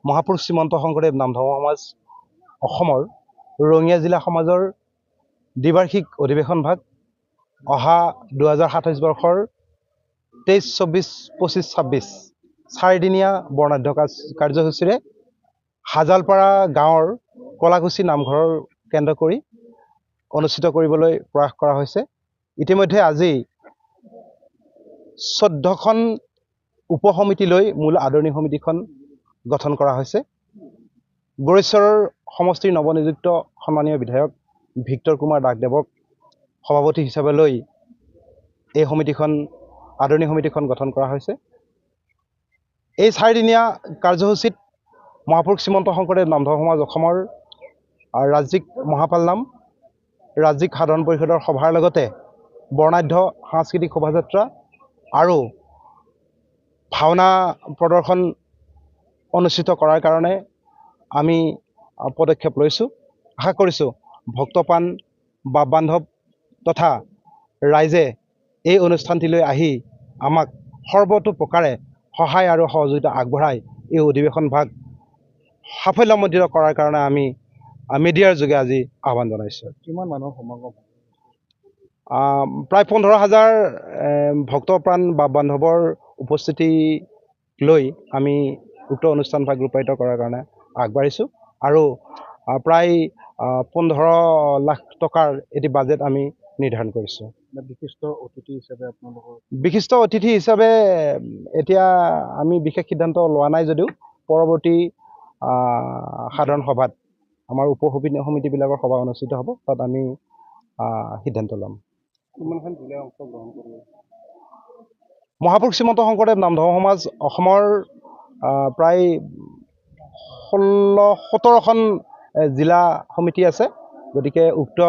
মহাপুৰুষ শ্ৰীমন্ত শংকৰদেৱ নামধৰ্ম সমাজ অসমৰ ৰঙিয়া জিলা সমাজৰ দ্বিবাৰ্ষিক অধিৱেশন ভাগ অহা 2027 বৰ্ষৰ 23, 24, 25, 26 চাৰিদিনীয়া বৰ্ণাঢ্য কাৰ্যসূচীৰে হাজালপাৰা গাঁৱৰ কলাকুছি নামঘৰৰ কেন্দ্ৰ কৰি অনুষ্ঠিত কৰিবলৈ প্ৰয়াস কৰা হৈছে। ইতিমধ্যে আজি 14খন উপসমিতি লৈ মূল আদৰণি সমিতিখন গঠন কৰা হৈছে। গৌৰেশ্বৰৰ সমষ্টিৰ নৱনিযুক্ত সন্মানীয় বিধায়ক ভিক্টৰ কুমাৰ দাসদেৱক সভাপতি হিচাপে লৈ এই আদৰণি সমিতিখন গঠন কৰা হৈছে। এই চাৰিদিনীয়া কাৰ্যসূচীত মহাপুৰুষ শ্ৰীমন্ত শংকৰদেৱ নামধৰ্ম সমাজ অসমৰ ৰাজ্যিক মহাপাল নাম, ৰাজ্যিক সাধাৰণ পৰিষদৰ সভাৰ লগতে বৰ্ণাঢ্য সাংস্কৃতিক শোভাযাত্ৰা আৰু ভাওনা প্ৰদৰ্শন অনুষ্ঠিত কৰাৰ কাৰণে আমি পদক্ষেপ লৈছোঁ। আশা কৰিছোঁ ভক্তপ্ৰাণ বা বান্ধৱ তথা ৰাইজে এই অনুষ্ঠানটিলৈ আহি আমাক সৰ্বতো প্ৰকাৰে সহায় আৰু সহযোগিতা আগবঢ়াই এই অধিৱেশন ভাগ সাফল্যমণ্ডিত কৰাৰ কাৰণে আমি মিডিয়াৰ যোগে আজি আহ্বান জনাইছোঁ। কিমান মানুহৰ সমাগম? প্ৰায় 15,000 ভক্তপ্ৰাণ বা বান্ধৱৰ উপস্থিতি লৈ আমি উক্ত অনুষ্ঠান ভাগ ৰূপায়িত কৰাৰ কাৰণে আগবাঢ়িছোঁ আৰু প্ৰায় 15 লাখ টকাৰ এটি বাজেট আমি নিৰ্ধাৰণ কৰিছোঁ। বিশিষ্ট অতিথি হিচাপে এতিয়া আমি বিশেষ সিদ্ধান্ত লোৱা নাই যদিও পৰৱৰ্তী সাধাৰণ সভাত আমাৰ উপসমিতিবিলাকৰ সভা অনুষ্ঠিত হ'ব, তাত আমি সিদ্ধান্ত ল'ম। কিমানখন জিলাই অংশগ্ৰহণ কৰিব? মহাপুৰুষ শ্ৰীমন্ত শংকৰদেৱ নামধৰ্ম সমাজ অসমৰ প্ৰায় 17খন জিলা সমিতি আছে। গতিকে উক্ত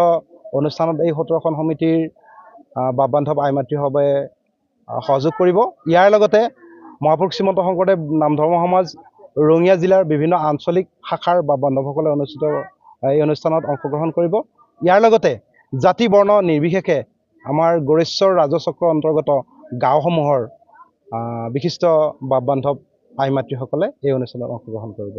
অনুষ্ঠানত এই 17খন সমিতিৰ বান্ধৱ আই মাতৃসৱে সহযোগ কৰিব। ইয়াৰ লগতে মহাপুৰুষ শ্ৰীমন্ত শংকৰদেৱ নামধৰ্ম সমাজ ৰঙিয়া জিলাৰ বিভিন্ন আঞ্চলিক শাখাৰ বা বান্ধৱসকলে অনুষ্ঠিত এই অনুষ্ঠানত অংশগ্ৰহণ কৰিব। ইয়াৰ লগতে জাতি বৰ্ণ নিৰ্বিশেষে আমাৰ গৌৰেশ্বৰ ৰাজচক্ৰ অন্তৰ্গত গাঁওসমূহৰ বিশিষ্ট বা বান্ধৱ আই মাতৃসকলে এই অনুষ্ঠানত অংশগ্ৰহণ কৰিব।